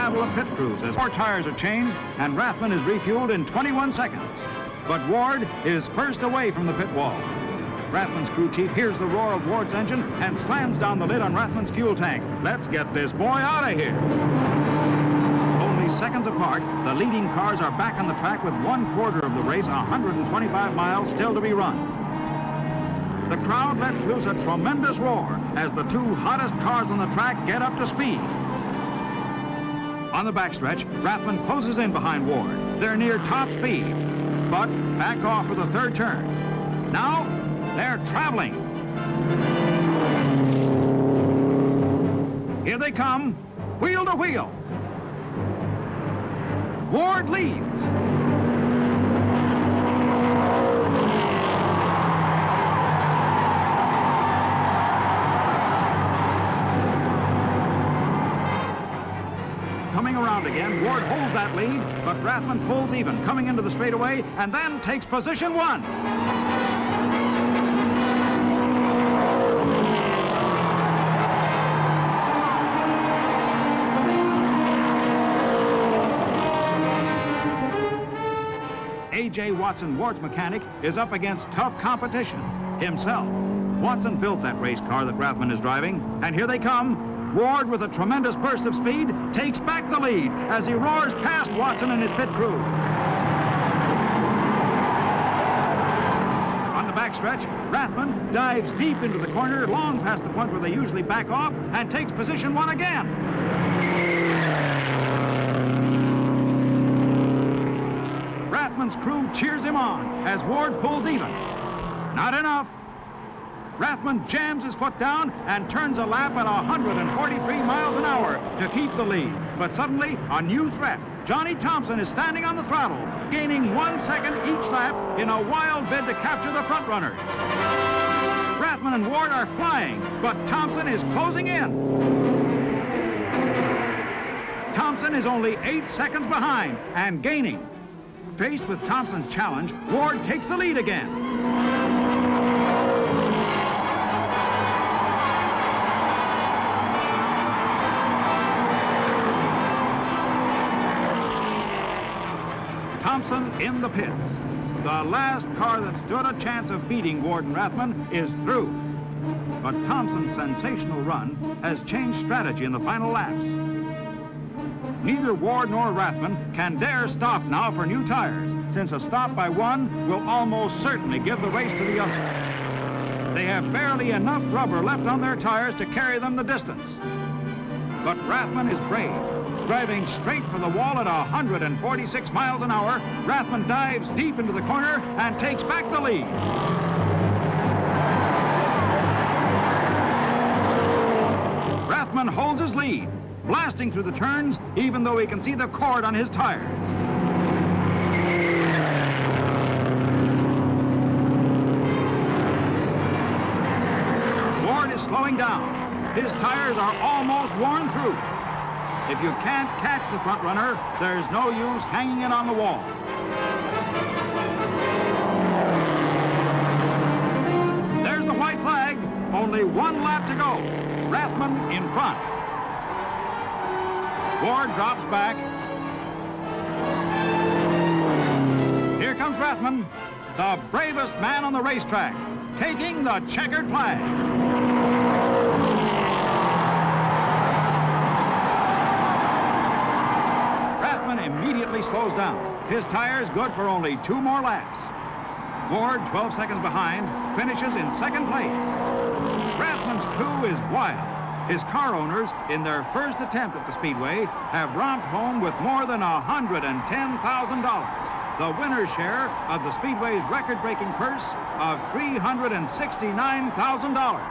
battle of pit crews as 4 tires are changed and Rathman is refueled in 21 seconds. But Ward is first away from the pit wall. Rathman's crew chief hears the roar of Ward's engine and slams down the lid on Rathman's fuel tank. Let's get this boy out of here. Only seconds apart, the leading cars are back on the track with 1/4 of the race, 125 miles still to be run. The crowd lets loose a tremendous roar as the 2 hottest cars on the track get up to speed. On the backstretch, Rathman closes in behind Ward. They're near top speed, but back off for the 3rd turn. Now, they're traveling. Here they come, wheel to wheel. Ward leads. Coming around again, Ward holds that lead, but Rathman pulls even, coming into the straightaway, and then takes position 1. A.J. Watson, Ward's mechanic, is up against tough competition himself. Watson built that race car that Rathman is driving, and here they come. Ward, with a tremendous burst of speed, takes back the lead as he roars past Watson and his pit crew. On the backstretch, Rathman dives deep into the corner, long past the point where they usually back off, and takes position 1 again. Rathman's crew cheers him on as Ward pulls even. Not enough. Rathman jams his foot down and turns a lap at 143 miles an hour to keep the lead. But suddenly, a new threat. Johnny Thompson is standing on the throttle, gaining 1 second each lap in a wild bid to capture the front runners. Rathman and Ward are flying, but Thompson is closing in. Thompson is only 8 seconds behind and gaining. Faced with Thompson's challenge, Ward takes the lead again. Thompson in the pits. The last car that stood a chance of beating Ward and Rathman is through. But Thompson's sensational run has changed strategy in the final laps. Neither Ward nor Rathman can dare stop now for new tires, since a stop by one will almost certainly give the race to the other. They have barely enough rubber left on their tires to carry them the distance. But Rathman is brave. Driving straight for the wall at 146 miles an hour, Rathman dives deep into the corner and takes back the lead. Rathman holds his lead, blasting through the turns, even though he can see the cord on his tires. Ward is slowing down. His tires are almost worn through. If you can't catch the front runner, there's no use hanging it on the wall. There's the white flag. Only 1 lap to go. Rathman in front. Ward drops back. Here comes Rathman, the bravest man on the racetrack, taking the checkered flag. Rathman immediately slows down. His tire's good for only 2 more laps. Ward, 12 seconds behind, finishes in 2nd place. Rathman's crew is wild. His car owners, in their first attempt at the Speedway, have romped home with more than $110,000, the winner's share of the Speedway's record-breaking purse of $369,000.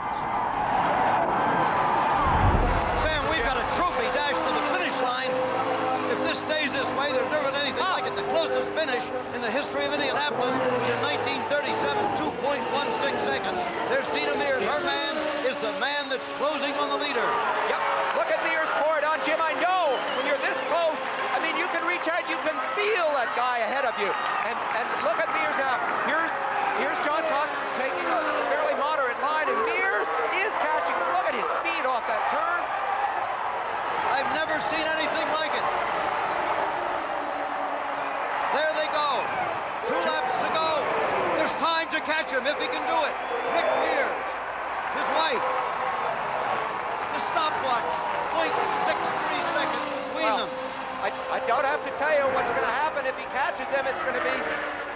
Sam, we've got a trophy dashed to the finish line. If this stays this way, there's never been anything like it. The closest finish in the history of Indianapolis was in 1937, 2.16 seconds. There's Dina Mears. Her man is the man that's closing on the leader. Yep, look at Mears pour it on, Jim. I know when you're this close, I mean, you can reach out, you can feel that guy ahead of you. And look at Mears now. Here's John Cock taking a fairly moderate line, and Mears is catching him. Look at his speed off that turn. I I've never seen anything like it. There they go. 2 laps to go. There's time to catch him if he can do it. Rick Mears, his wife. The stopwatch, 0.63 seconds between them. I don't have to tell you what's going to happen if he catches him. It's going to be,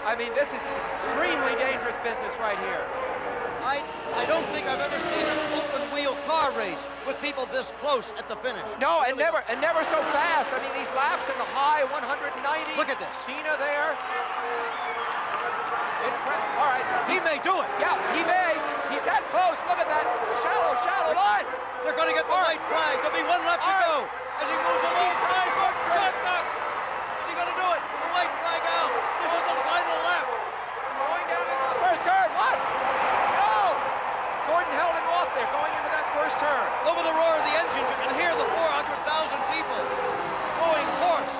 I mean, this is extremely dangerous business right here. I don't think I've ever seen an open-wheel car race with people this close at the finish. No, and never so fast. I mean, these laps in the high 190. Look at this. Dina there. All right. He may do it. Yeah, he may. He's that close. Look at that shallow line. They're going to get the white flag. There'll be 1 lap to go. As he moves along, is he going to do it? The white flag out. This is the final lap. Going down into the first turn. What? No. Gordon held him off there going into that first turn. Over the roar of the engines, you can hear the 400,000 people going hoarse.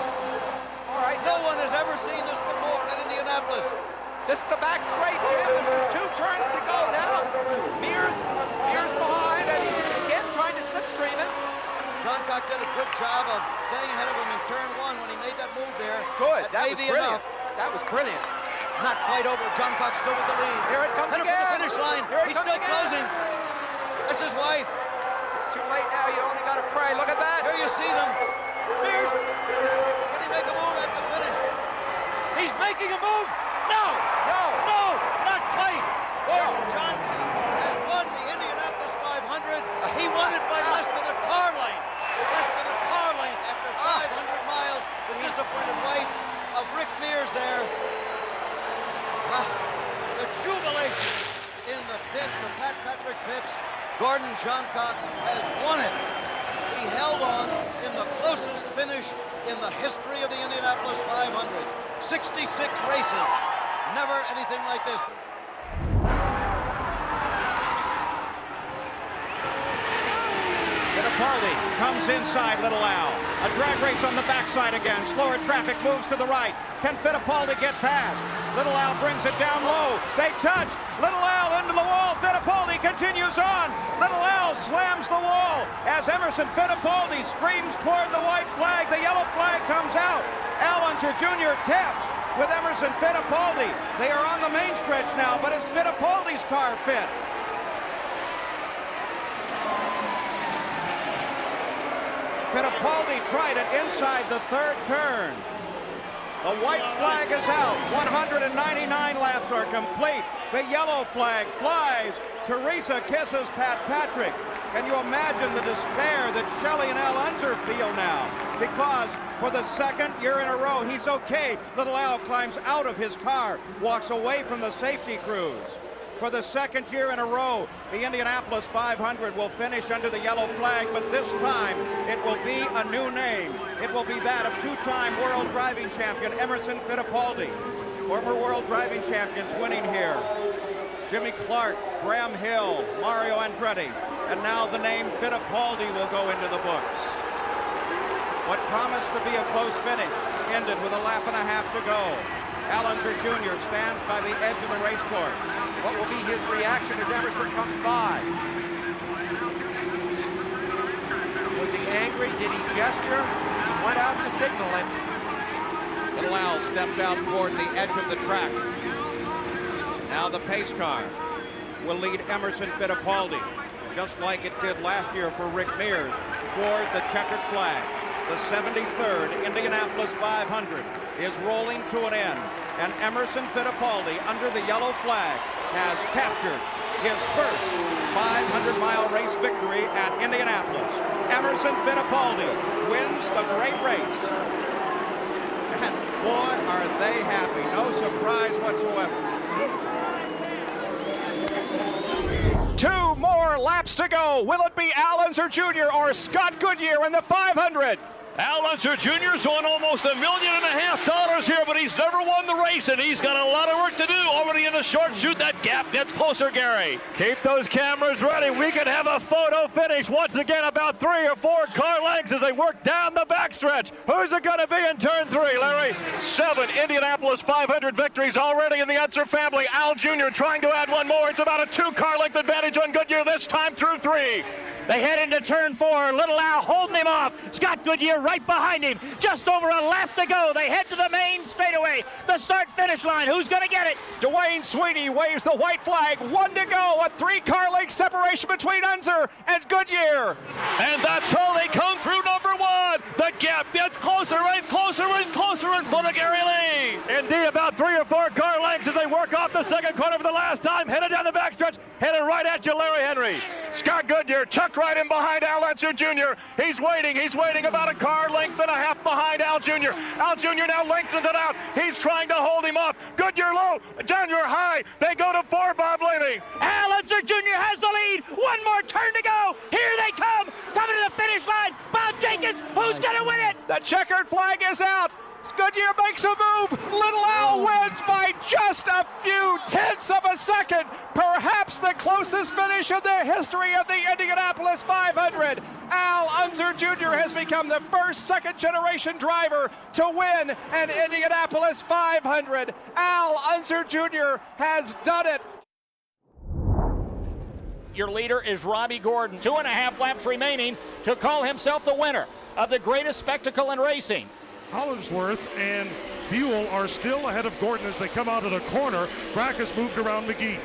All right. No one has ever seen this before in Indianapolis. This is the back straight, Jim. There's just 2 turns to go now. Mears behind, and he's again trying to slipstream him. John Cox did a good job of staying ahead of him in turn 1 when he made that move there. Good. That may was be brilliant. enough. That was brilliant. Not quite over. John Cox still with the lead. Here it comes Headed again. for the finish line. He's still closing. That's his wife. It's too late now. You only got to pray. Look at that. Here you see them. Mears. Can he make a move at the finish? He's making a move. No. Not quite. Gordon John Cox has won the Indianapolis 500. He won it by less than a car length. Less than a car length after 500 miles. The disappointed wife of Rick Mears there. Wow. The jubilation in the pits, the Pat Patrick pits. Gordon Johncock has won it. He held on in the closest finish in the history of the Indianapolis 500. 66 races. Never anything like this. Fittipaldi comes inside Little Al. A drag race on the backside again. Slower traffic moves to the right. Can Fittipaldi get past? Little Al brings it down low. They touch. Little Al into the wall. Fittipaldi continues on. Little Al slams the wall as Emerson Fittipaldi screams toward the white flag. The yellow flag comes out. Al Unser Jr. taps with Emerson Fittipaldi. They are on the main stretch now, but is Fittipaldi's car fit? Fittipaldi tried it inside the 3rd turn. The white flag is out. 199 laps are complete. The yellow flag flies. Teresa kisses Pat Patrick. Can you imagine the despair that Shelley and Al Unser feel now? Because for the 2nd year in a row, he's okay. Little Al climbs out of his car, walks away from the safety crews. For the 2nd year in a row, the Indianapolis 500 will finish under the yellow flag, but this time it will be a new name. It will be that of 2-time world driving champion Emerson Fittipaldi. Former world driving champions winning here. Jimmy Clark, Graham Hill, Mario Andretti, and now the name Fittipaldi will go into the books. What promised to be a close finish ended with a lap and a half to go. Al Unser Jr. stands by the edge of the race course. What will be his reaction as Emerson comes by? Was he angry? Did he gesture? He went out to signal him. Little Al stepped out toward the edge of the track. Now the pace car will lead Emerson Fittipaldi, just like it did last year for Rick Mears, toward the checkered flag. The 73rd Indianapolis 500 is rolling to an end, and Emerson Fittipaldi, under the yellow flag, has captured his first 500-mile race victory at Indianapolis. Emerson Fittipaldi wins the great race. And boy, are they happy. No surprise whatsoever. 2 more laps to go. Will it be Al Unser Jr. or Scott Goodyear in the 500? Al Unser Jr.'s won almost $1.5 million here, but he's never won the race, and he's got a lot of work to do already in the short chute. That gap gets closer, Gary. Keep those cameras ready. We could have a photo finish once again, about 3 or 4 car lengths as they work down the backstretch. backstretch. Who's it going to be in turn 3, Larry? 7 Indianapolis 500 victories already in the Unser family. Al Jr. trying to add one more. It's about a 2-car length advantage on Goodyear this time through 3. They head into turn 4. Little Al holding him off. Scott Goodyear right behind him. Just over a lap to go. They head to the main straightaway. The start-finish line. Who's going to get it? Dwayne Sweeney waves the white flag. 1 to go. A 3-car length separation between Unser and Goodyear. And that's how they come through number 1. The gap gets closer and closer and closer in front of Gary Lee. Indeed, about 3 or 4 car lengths as they work off the second corner for the last time. Headed down the backstretch. Headed right at you, Larry Henry. Scott Goodyear tucked right in behind Al Jr. He's waiting about a car length and a half behind Al Jr. Al Jr. now lengthens it out. He's trying to hold him up. Goodyear low, Jr. high. They go to 4, Bob Blaney. Al Jr. has the lead. One more turn to go. Here they come. Coming to the finish line. Bob Jenkins, who's going to win it? The checkered flag is out. Goodyear makes a move. Little Al wins by just a few tenths of a second. Perhaps the closest finish in the history of the Indianapolis 500. Al Unser Jr. has become the first second-generation driver to win an Indianapolis 500. Al Unser Jr. has done it. Your leader is Robbie Gordon. 2.5 laps remaining to call himself the winner of the greatest spectacle in racing. Hollingsworth and Buell are still ahead of Gordon as they come out of the corner. Brack has moved around McGee.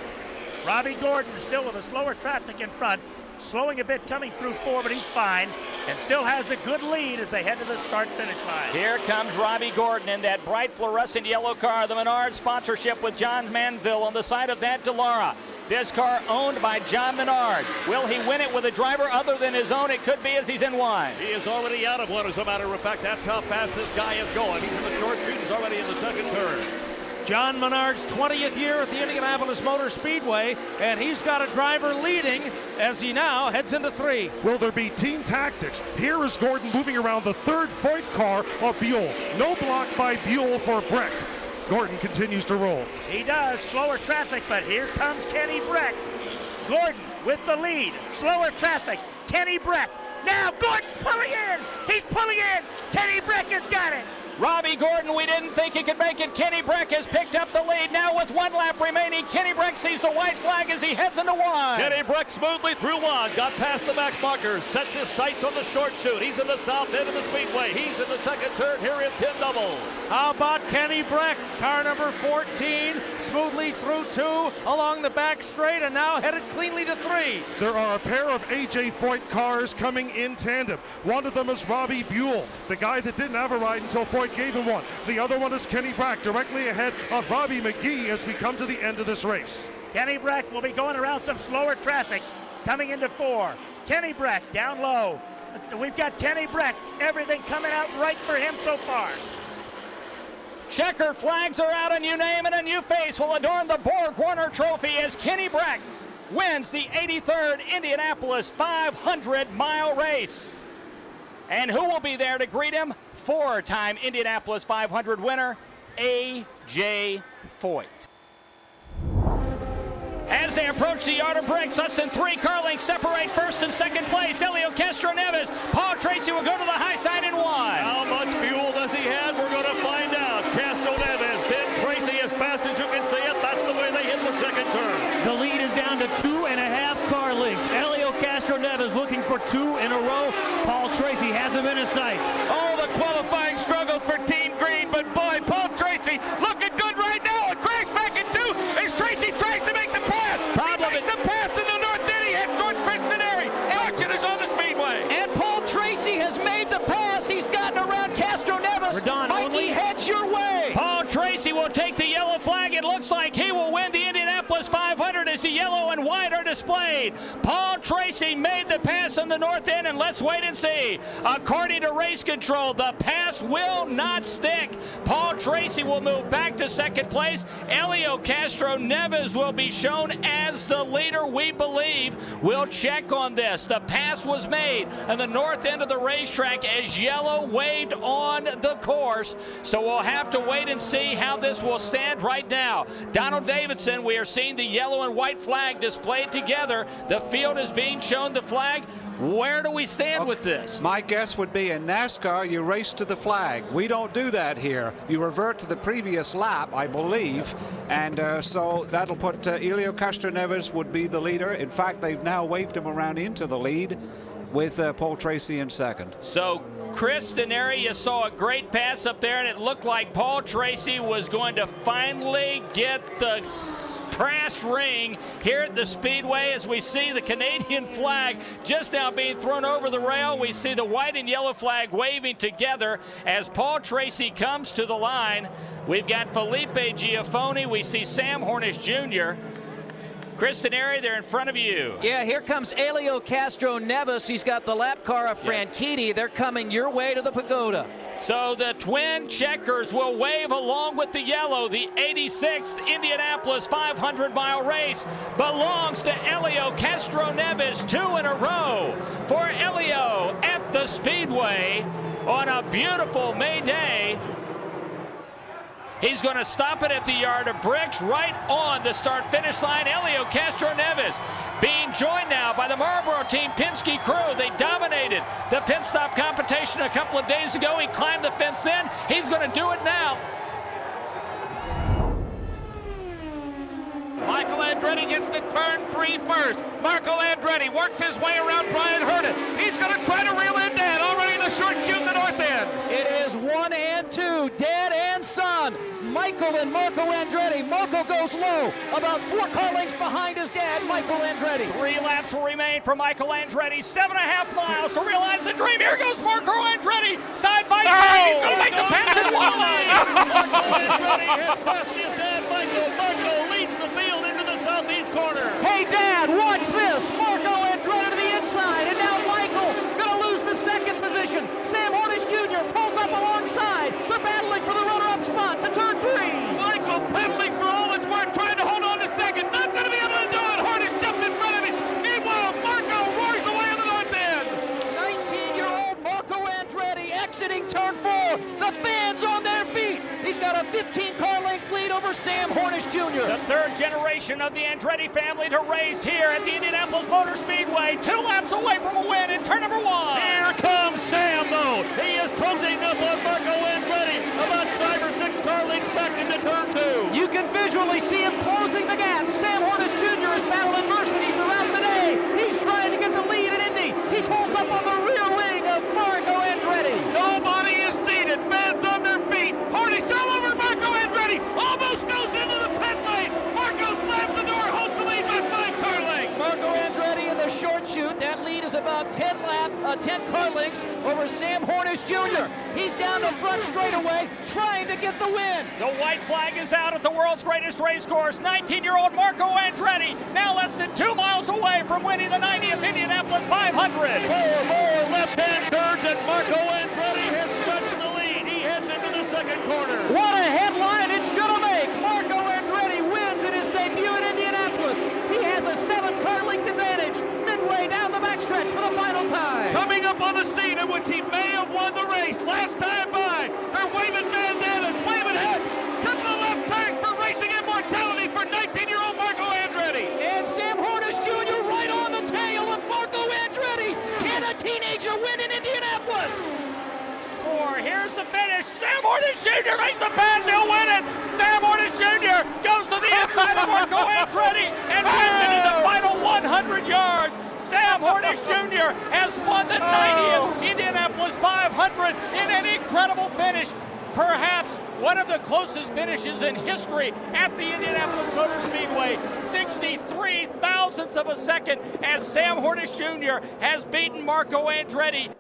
Robbie Gordon still with a slower traffic in front, slowing a bit coming through 4, but he's fine and still has a good lead as they head to the start-finish line. Here comes Robbie Gordon in that bright fluorescent yellow car, the Menard sponsorship with John Manville on the side of that DeLara. This car owned by John Menard. Will he win it with a driver other than his own? It could be as he's in one. He is already out of one, as a matter of fact. That's how fast this guy is going. He's in the short chute. He's already in the second turn. John Menard's 20th year at the Indianapolis Motor Speedway, and he's got a driver leading as he now heads into 3. Will there be team tactics? Here is Gordon moving around the 3rd Foyt car of Buell. No block by Buell for Brack. Gordon continues to roll. He does. Slower traffic, but here comes Kenny Brack. Gordon with the lead. Slower traffic. Kenny Brack. Now Gordon's pulling in. He's pulling in. Kenny Brack has got it. Robbie Gordon, we didn't think he could make it. Kenny Brack has picked up the lead. Now with 1 lap remaining, Kenny Brack sees the white flag as he heads into 1. Kenny Brack smoothly through 1, got past the back markers, sets his sights on the short chute. He's in the south end of the speedway. He's in the second turn here in pin double. How about Kenny Brack, car number 14, smoothly through 2 along the back straight and now headed cleanly to 3. There are a pair of A.J. Foyt cars coming in tandem. One of them is Robbie Buell, the guy that didn't have a ride until Foyt gave him one. The other one is Kenny Brack, directly ahead of Robbie McGee as we come to the end of this race. Kenny Brack will be going around some slower traffic coming into 4. Kenny Brack down low. We've got Kenny Brack, everything coming out right for him so far. Checker flags are out, and you name it, a new face will adorn the Borg Warner Trophy as Kenny Brack wins the 83rd Indianapolis 500-mile race. And who will be there to greet him? 4-time Indianapolis 500 winner, A.J. Foyt. As they approach the yard of bricks, less than 3 car lengths separate first and second place. Helio Castro-Neves. Paul Tracy will go to the high side in 1. How much fuel does he have? We're going to find out. Castro-Neves, then Tracy, as fast as you can see it. That's the way they hit the second turn. The lead is down to 2.5 car lengths. Helio Castro-Neves looking for 2 in a row. Paul Tracy has him in his sights. All the qualifying struggles for Team Green, but boy, Paul Tracy looking good right now. A crash back in 2 as Tracy tries to make the pass. He makes the pass in the north end. He heads towards Cincinnati. Action is on the speedway. And Paul Tracy has made the pass. He's gotten around Castro-Neves. Mikey, heads your way. Paul Tracy will take the yellow flag. It looks like he will win the Indianapolis 500 as the yellow and white are displayed. Paul Tracy made the pass on the north end, and let's wait and see. According to race control, the pass will not stick. Paul Tracy will move back to second place. Helio Castro-Neves will be shown as the leader, we believe. We'll check on this. The pass was made on the north end of the racetrack as yellow waved on the course. So we'll have to wait and see how this will stand right now. Donald Davidson, we are seeing the yellow and white white flag displayed together. The field is being shown the flag. Where do we stand with this? My guess would be in NASCAR, you race to the flag. We don't do that here. You revert to the previous lap, I believe, and so that'll put Helio Castroneves would be the leader. In fact, they've now waved him around into the lead with Paul Tracy in second. So Chris Denari, you saw a great pass up there, and it looked like Paul Tracy was going to finally get the brass ring here at the Speedway as we see the Canadian flag just now being thrown over the rail. We see the white and yellow flag waving together as Paul Tracy comes to the line. We've got Felipe Giafoni. We see Sam Hornish Jr. Chris Denari, they're in front of you. Yeah, here comes Helio Castroneves. He's got the lap car of Franchitti. They're coming your way to the pagoda. So the twin checkers will wave along with the yellow. The 86th Indianapolis 500-mile race belongs to Helio Castroneves, 2 in a row for Helio at the Speedway on a beautiful May day. He's going to stop it at the yard of bricks right on the start-finish line. Helio Castroneves being joined now by the Marlboro Team Penske crew. They dominated the pit stop competition a couple of days ago. He climbed the fence then. He's going to do it now. Michael Andretti gets to turn 3 first. Marco Andretti works his way around Brian Herndon. He's going to try to reel in Dan already in the short chute in the north end. It is 1 and 2, dad and son. Michael and Marco Andretti. Marco goes low, about 4 car lengths behind his dad, Michael Andretti. 3 laps will remain for Michael Andretti. 7.5 miles to realize the dream. Here goes Marco Andretti, side by side. He's going to make the pass at Wheldon. Marco Andretti has passed his dad, Michael. Marco leads the field into the southeast corner. Hey, Dad, watch this. Marco Andretti to the inside, and now Michael going to lose the second position. Sam Hornish Jr. pulls up alongside. They're battling for the runner-up spot to turn 3. Michael pedaling for all it's worth, trying to hold on to second. Not going to be able to do it. Hornish jumped in front of him. Meanwhile, Marco roars away in the north end. 19-year-old Marco Andretti exiting turn 4. The fans on their feet. He's got a 15-car length lead over Sam Hornish Jr. The third generation of the Andretti family to race here at the Indianapolis Motor Speedway. 2 laps away from a win in turn number 1. Here comes Sam, though. He is closing up on Marco Andretti. About 5 or 6 car lengths back into turn 2. You can visually see him closing the gap. Sam Hornish Jr. has battled adversity throughout the day. He's trying to get the lead in Indy. He pulls up on the rear wing of Marco Andretti. Nobody is seated. Fans on their feet. Hornish all over Marco Andretti. Almost goes into the pit lane. Marco slams the door, holds the lead by 5 car lengths. Marco Andretti in the short chute. That lead is about 10 car lengths over Sam Hornish Jr. He's down the front straightaway, trying to get the win. The white flag is out at the world's greatest race course. 19-year-old Marco Andretti now less than 2 miles away from winning the 90th Indianapolis 500. 4 more left-hand turns and Marco Andretti has stretched the lead. He heads into the second corner. What a headline it's going to make. Marco Andretti wins in his debut in Indianapolis. He has a 7-car length advantage midway down the backstretch for the final time. Coming up on the scene in which he may have won the race last time by. They're waving bandanas, waving heads. Cut the left turn for racing immortality for 19-year-old Marco Andretti. And Sam Hornish Jr. right on the tail of Marco Andretti. Can a teenager win in Indianapolis? 4, here's the finish. Sam Hornish Jr. makes the pass. He'll win it. Sam Hornish Jr. goes to the inside of Marco Andretti and wins it in the final 100 yards. Sam Hornish Jr. has won the 90th Indianapolis 500 in an incredible finish. Perhaps one of the closest finishes in history at the Indianapolis Motor Speedway. 63 thousandths of a second as Sam Hornish Jr. has beaten Marco Andretti.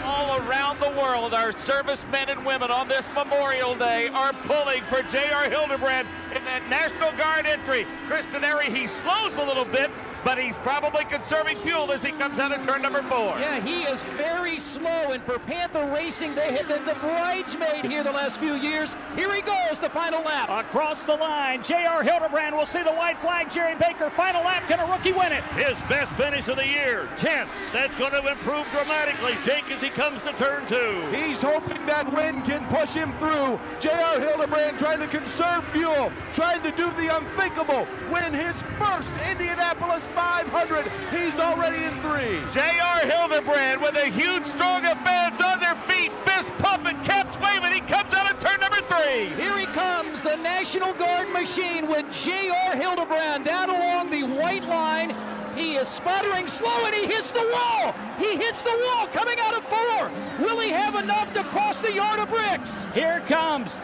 All around the world, our servicemen and women on this Memorial Day are pulling for J.R. Hildebrand in that National Guard entry. Chris Denari, he slows a little bit, but he's probably conserving fuel as he comes out of turn number 4. Yeah, he is very slow, and for Panther Racing, they have been the bridesmaid here the last few years. Here he goes, the final lap. Across the line, J.R. Hildebrand will see the white flag. Jerry Baker, final lap. Can a rookie win it? His best finish of the year, 10th. That's going to improve dramatically, Jake, as he comes to turn 2. He's hoping that wind can push him through. J.R. Hildebrand trying to conserve fuel, trying to do the unthinkable, win his first Indianapolis 500. He's already in 3. J.R. Hildebrand with a huge strong of fans on their feet, fist pumping, caps waving. He comes out of turn number 3. Here he comes, the National Guard machine with J.R. Hildebrand down along the white line. He is sputtering slow, and he hits the wall. He hits the wall coming out of 4. Will he have enough to cross the yard of bricks? Here comes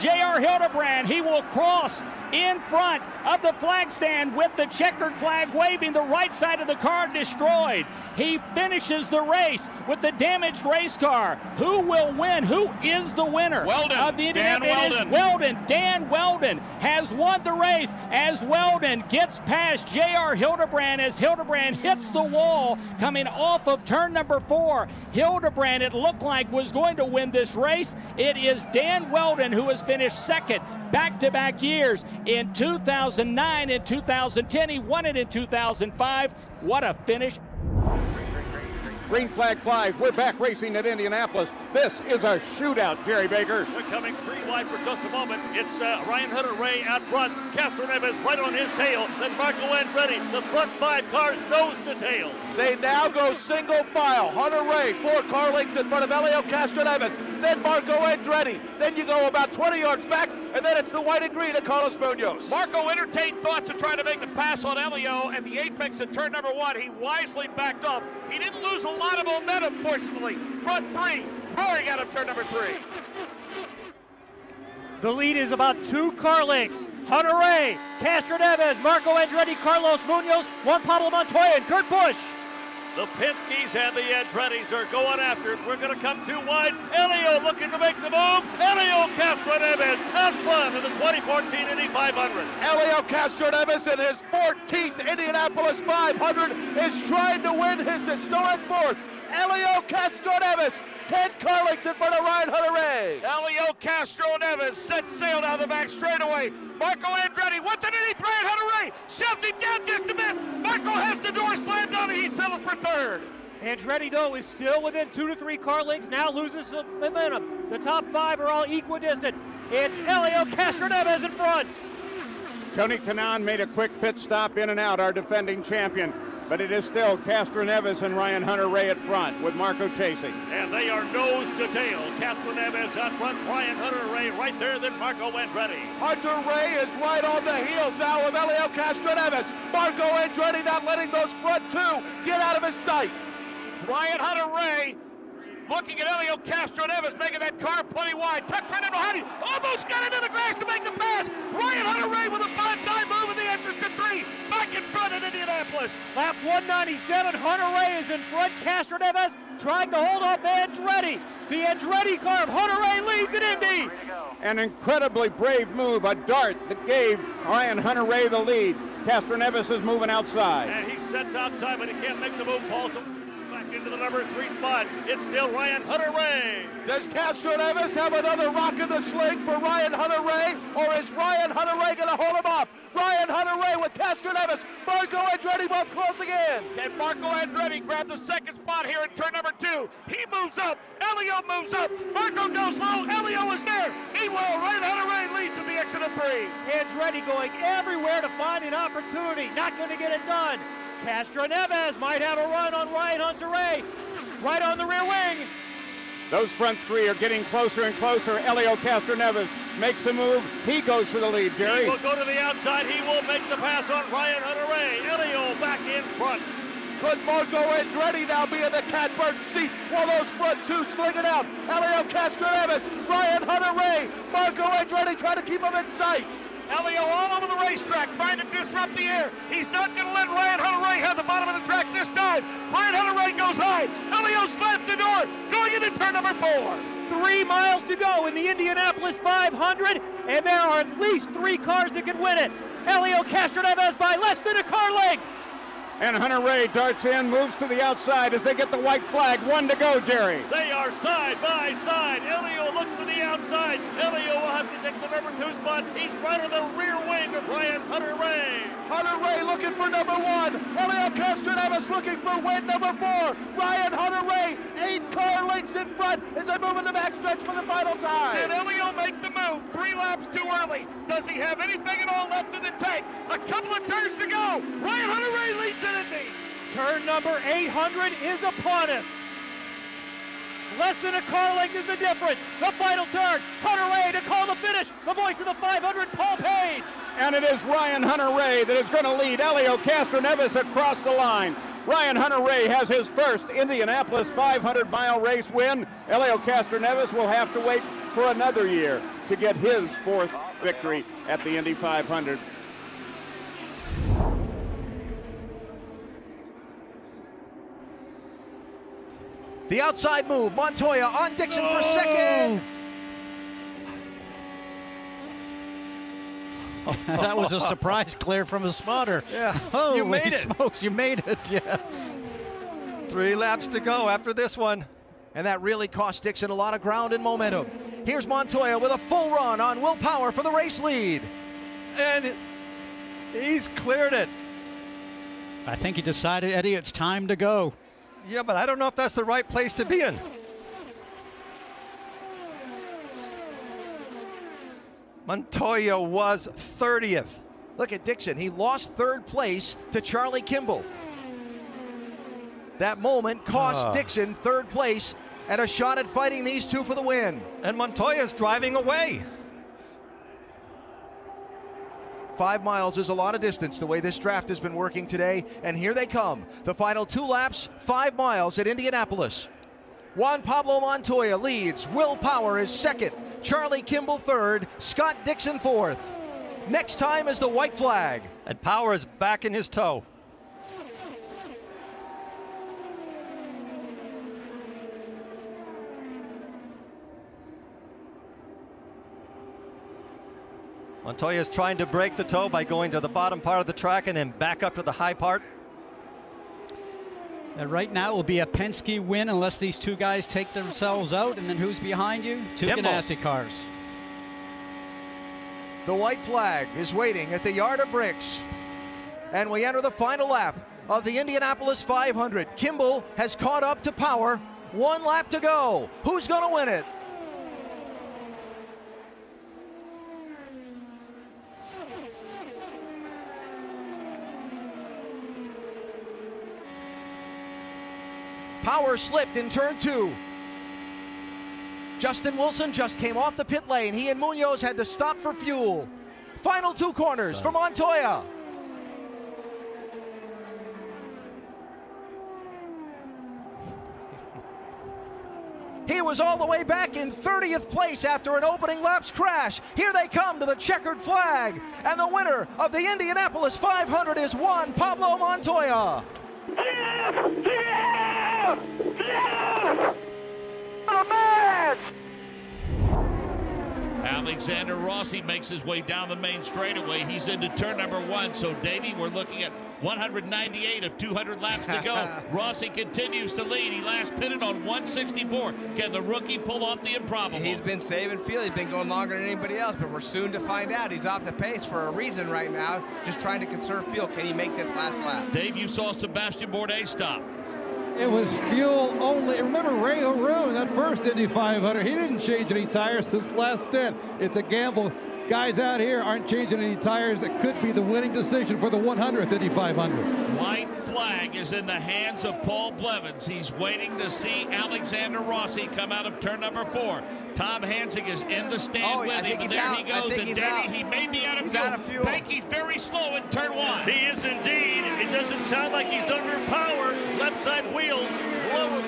J.R. Hildebrand. He will cross in front of the flag stand with the checkered flag waving, the right side of the car destroyed. He finishes the race with the damaged race car. Who will win? Who is the winner? Wheldon. Of the Dan It is Wheldon. Wheldon. Dan Wheldon has won the race as Wheldon gets past J.R. Hildebrand as Hildebrand hits the wall coming off of turn number 4. Hildebrand, it looked like, was going to win this race. It is Dan Wheldon who has finished second back-to-back years. In 2009 and 2010, he won it in 2005. What a finish. Green flag flies. We're back racing at Indianapolis. This is a shootout, Jerry Baker. We're coming green light for just a moment. It's Ryan Hunter-Reay out front. Castroneves right on his tail. Then Marco Andretti. The front 5 cars nose to tail. They now go single file. Hunter-Reay, 4 car lengths in front of Helio Castroneves. Then Marco Andretti. Then you go about 20 yards back, and then it's the white and green of Carlos Munoz. Marco entertained thoughts of trying to make the pass on Helio at the apex of turn number 1. He wisely backed off. He didn't lose a lot of momentum, fortunately. Front 3, roaring out of turn number 3. The lead is about 2 car lengths. Hunter-Reay, Castroneves, Marco Andretti, Carlos Munoz, Juan Pablo Montoya, and Kurt Busch. The Penske's and the Andretti's are going after it. We're going to come too wide. Helio looking to make the move. Helio Castroneves out front in the 2014 Indy 500. Helio Castroneves in his 14th Indianapolis 500 is trying to win his historic 4th. Helio Castroneves, 10 car lengths in front of Ryan Hunter-Reay. Helio Castroneves sets sail down the back straightaway. Marco Andretti, what's an 83 at Hunter-Reay? Shoves him down just a bit. Marco has the door slammed on and he settles for 3rd. Andretti, though, is still within 2 to 3 car lengths, now loses some momentum. The top 5 are all equidistant. It's Helio Castroneves in front. Tony Kanaan made a quick pit stop in and out, our defending champion. But it is still Castroneves and Ryan Hunter-Reay at front with Marco chasing. And they are nose to tail. Castroneves out front, Ryan Hunter-Reay right there, then Marco Andretti. Hunter-Reay is right on the heels now of Helio Castroneves. Marco Andretti not letting those front 2 get out of his sight. Ryan Hunter-Reay looking at Helio Castroneves, making that car plenty wide. Tucks right in behind him. Almost got into the grass to make the pass. Ryan Hunter-Reay with a bonsai move in the entrance to 3. Back in front in Indianapolis. Lap 197, Hunter-Reay is in front. Castroneves trying to hold off Andretti. The Andretti car of Hunter-Reay leads at Indy. An incredibly brave move, a dart that gave Ryan Hunter-Reay the lead. Castroneves is moving outside. And he sets outside, but he can't make the move, Paul. So back into the number 3 spot. It's still Ryan Hunter-Reay. Does Castroneves have another rock in the sling for Ryan Hunter-Reay, or is Ryan Hunter-Reay going to hold him off? Ryan Hunter-Reay with Castroneves, Marco Andretti both closing in. Can Marco Andretti grab the 2nd spot here in turn number 2? He moves up, Helio moves up, Marco goes low, Helio is there. He will, Ryan Hunter-Reay leads to the exit of 3. Andretti going everywhere to find an opportunity, not going to get it done. Castroneves might have a run on Ryan Hunter-Reay, right on the rear wing. Those front 3 are getting closer and closer. Helio Castroneves makes the move. He goes for the lead, Jerry. He will go to the outside. He will make the pass on Ryan Hunter-Reay. Helio back in front. Could Marco Andretti now be in the catbird seat while those front 2 sling it out? Helio Castroneves, Ryan Hunter-Reay, Marco Andretti trying to keep him in sight. Helio all over the racetrack trying to disrupt the air. He's not going to let Ryan Hunter-Reay have the bottom of the track this time. Ryan Hunter-Reay goes high. Helio slams the door going into turn number 4. 3 miles to go in the Indianapolis 500, and there are at least 3 cars that can win it. Helio Castroneves by less than a car length. And Hunter-Reay darts in, moves to the outside as they get the white flag. 1 to go, Jerry. They are side by side. Helio looks to the outside. Helio will have to take the number 2 spot. He's right on the rear wing of Ryan Hunter-Reay. Hunter-Reay looking for number 1. Helio Castroneves looking for win number 4. Ryan Hunter-Reay 8 car lengths in front as they move in the backstretch for the final time. Did Helio make the move 3 laps too early? Does he have anything at all left in the tank? A couple of turns to go. Ryan Hunter-Reay leads in Indy. Turn number 800 is upon us. Less than a car length is the difference. The final turn. Hunter-Reay to call the finish. The voice of the 500, Paul Page. And it is Ryan Hunter-Reay that is going to lead Helio Castroneves across the line. Ryan Hunter-Reay has his first Indianapolis 500-mile race win. Helio Castroneves will have to wait for another year to get his 4th victory at the Indy 500. The outside move. Montoya on Dixon for second. Oh, that was a surprise clear from a spotter. Yeah, Holy you made it. Smokes, you made it, yeah. 3 laps to go after this one. And that really cost Dixon a lot of ground and momentum. Here's Montoya with a full run on Will Power for the race lead. And he's cleared it. I think he decided, Eddie, it's time to go. Yeah, but I don't know if that's the right place to be in. Montoya was 30th. Look at Dixon. He lost 3rd place to Charlie Kimball. That moment cost Dixon 3rd place and a shot at fighting these two for the win. And Montoya's driving away. 5 miles is a lot of distance the way this draft has been working today, and here they come. The final 2 laps, 5 miles at Indianapolis. Juan Pablo Montoya leads. Will Power is second. Charlie Kimball third. Scott Dixon fourth. Next time is the white flag. And Power is back in his toe. Montoya's trying to break the toe by going to the bottom part of the track and then back up to the high part. And right now it will be a Penske win unless these 2 guys take themselves out. And then who's behind you? 2 Ganassi cars. The white flag is waiting at the yard of bricks. And we enter the final lap of the Indianapolis 500. Kimball has caught up to Power. 1 lap to go. Who's going to win it? Power slipped in turn 2. Justin Wilson just came off the pit lane. He and Munoz had to stop for fuel. Final 2 corners for Montoya. He was all the way back in 30th place after an opening laps crash. Here they come to the checkered flag. And the winner of the Indianapolis 500 is Juan Pablo Montoya. Alexander Rossi makes his way down the main straightaway. He's into turn number 1. So, Davey, we're looking at 198 of 200 laps to go. Rossi continues to lead. He last pitted on 164. Can the rookie pull off the improbable? He's been saving fuel. He's been going longer than anybody else, but we're soon to find out. He's off the pace for a reason right now, just trying to conserve fuel. Can he make this last lap? Dave, you saw Sebastian Bourdais stop. It was fuel only. Remember Ray Haroon, that first Indy 500, he didn't change any tires since last stint. It's a gamble. Guys out here aren't changing any tires. It could be the winning decision for the 100th Indy 500. White flag is in the hands of Paul Blevins. He's waiting to see Alexander Rossi come out of turn number 4. Tom Hansing is in the stand with him, but there he goes, and Danny, he may be out of fuel. Pankey's very slow in turn 1. He is indeed. It doesn't sound like he's under power. Left side wheels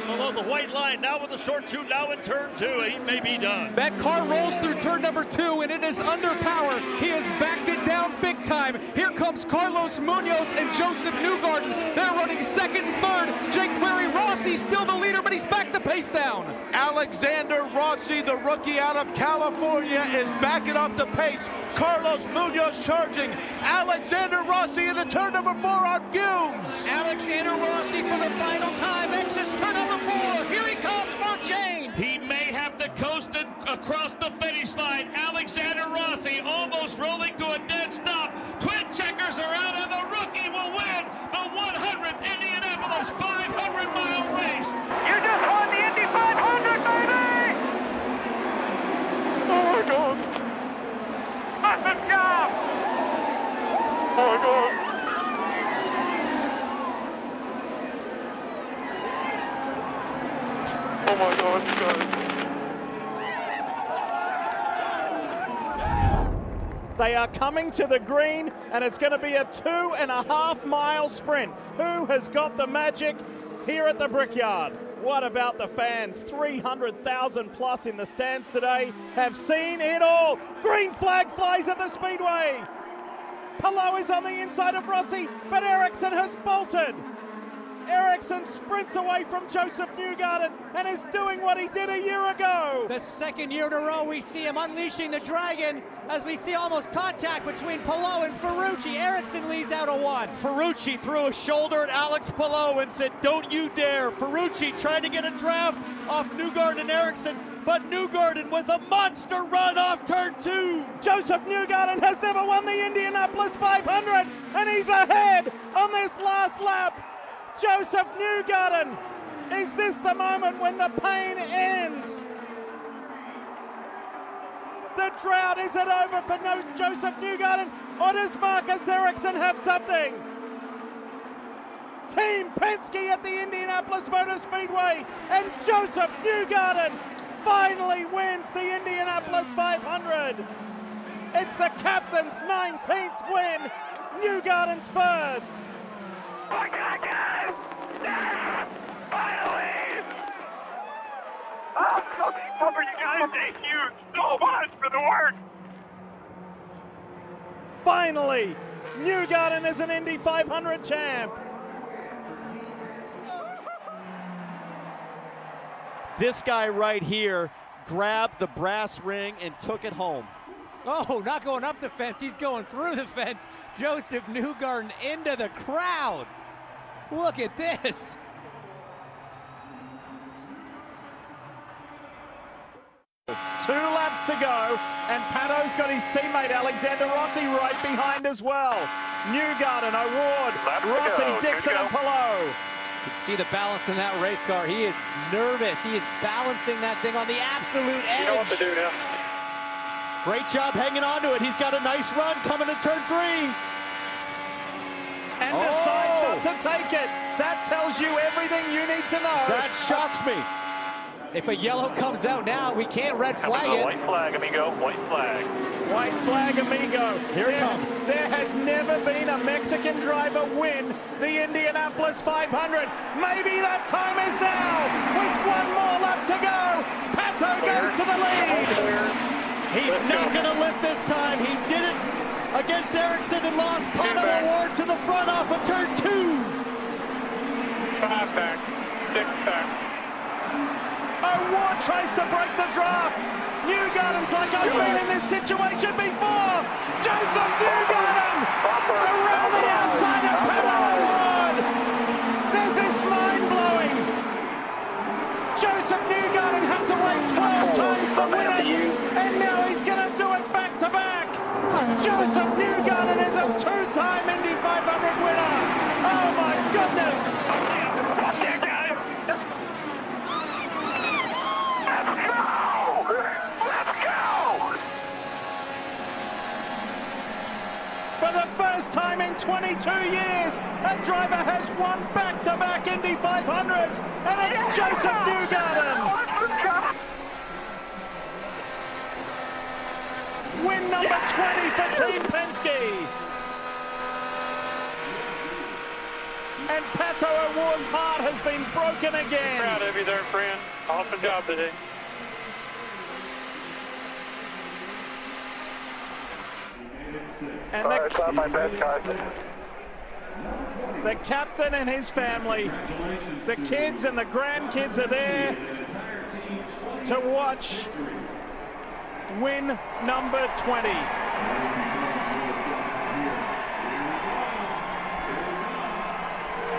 below the white line. Now with the short shoot, now in turn 2. He may be done. That car rolls through turn number 2, and it is under power. He has backed it down big time. Here comes Carlos Munoz and Josef Newgarden. They're running second and third. Jake Query Rossi still the leader, but he's back to pace down. Alexander Rossi, the rookie out of California, is backing up the pace. Carlos Munoz charging. Alexander Rossi into turn number 4 on fumes. Alexander Rossi for the final time exits turn number 4. Here he comes, Mark James. He may have to coast it across the finish line. Alexander Rossi almost rolling to a dead stop. Twin checkers are out, and the rookie will win the 100th Indianapolis 500-mile race. You just won the Indy 500, baby! Oh my God! Awesome job! Oh my God! Oh my God, guys. They are coming to the green, and it's going to be a 2.5-mile sprint. Who has got the magic here at the Brickyard? What about the fans? 300,000 plus in the stands today have seen it all. Green flag flies at the speedway. Palou is on the inside of Rossi, but Ericsson has bolted. Ericsson sprints away from Josef Newgarden and is doing what he did a year ago. The second year in a row we see him unleashing the dragon as we see almost contact between Palou and Ferrucci. Ericsson leads out a 1. Ferrucci threw a shoulder at Alex Palou and said, "Don't you dare." Ferrucci trying to get a draft off Newgarden and Ericsson, but Newgarden with a monster run off turn 2. Josef Newgarden has never won the Indianapolis 500, and he's ahead on this last lap. Josef Newgarden, is this the moment when the pain ends? The drought, is it over for Josef Newgarden, or does Marcus Ericsson have something? Team Penske at the Indianapolis Motor Speedway, and Josef Newgarden finally wins the Indianapolis 500. It's the captain's 19th win, Newgarden's first. Finally! I'm so for you guys. Thank you so much for the work. Finally, Newgarden is an Indy 500 champ. This guy right here grabbed the brass ring and took it home. Oh, not going up the fence. He's going through the fence. Josef Newgarden into the crowd. Look at this. Two laps to go, and Pato's got his teammate Alexander Rossi right behind as well. Newgarden, Award, Rossi, Dixon, and Palou. You can see the balance in that race car. He is nervous. He is balancing that thing on the absolute edge. You know what to do now. Great job hanging on to it. He's got a nice run coming to turn 3. And decides not to take it. That tells you everything you need to know. That shocks me. If a yellow comes out now, we can't red flag it. White flag, amigo. White flag. White flag, amigo. Here it comes. There has never been a Mexican driver win the Indianapolis 500. Maybe that time is now. With one more lap to go, Pato goes to the lead. He's not going to lift this time. He did it against Ericsson and lost. Pato Award to the front off of turn 2. 5 back. 6 back. Award tries to break the draft. Newgarden's like, I've been in this situation before. Josef Newgarden around the outside of Pato Award. This is mind-blowing. Josef Newgarden had to wait 12 times to win it, and now he's going to do it back-to-back. Josef Newgarden is a 2-time Indy 500 winner. Oh, my goodness. For the first time in 22 years, a driver has won back-to-back Indy 500s, and it's Josef Newgarden. Win number 20 for Team Penske. And Pato Award's heart has been broken again. Proud of you there, friend. Awesome job today. And the captain and his family, the kids and the grandkids are there. to watch win number 20.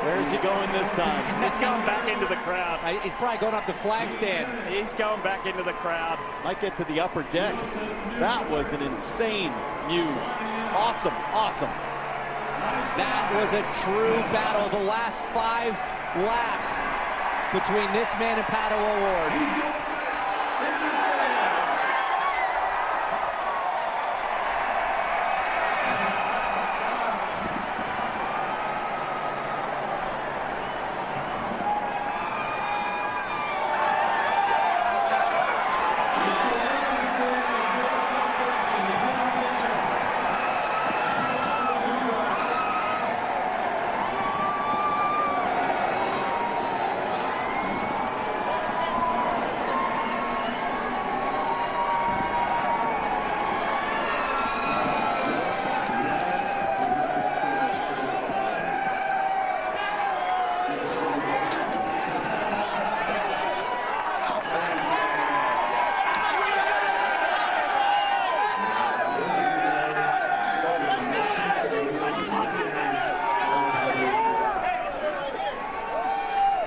Where's he going this time? He's going back into the crowd. He's probably going up the flag stand. He's going back into the crowd. Might get to the upper deck. That was an insane move. Awesome, awesome. That was a true battle. The last 5 laps between this man and Pato O'Ward.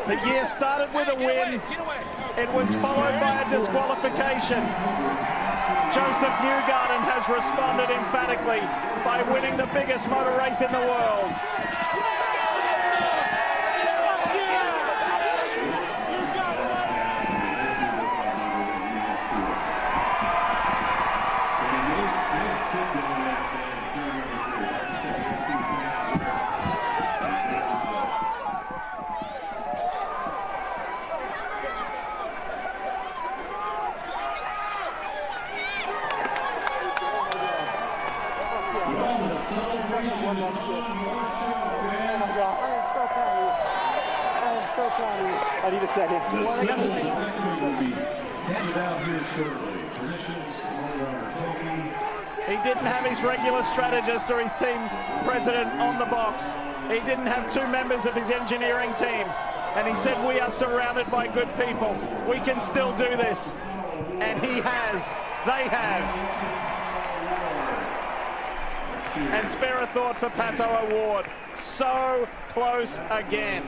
The year started with a win. It was followed by a disqualification. Josef Newgarden has responded emphatically by winning the biggest motor race in the world. I need a second. He didn't have his regular strategist or his team president on the box. He didn't have 2 members of his engineering team. And he said, we are surrounded by good people. We can still do this. And he has. They have. And spare a thought for Pato O'Ward. So close again.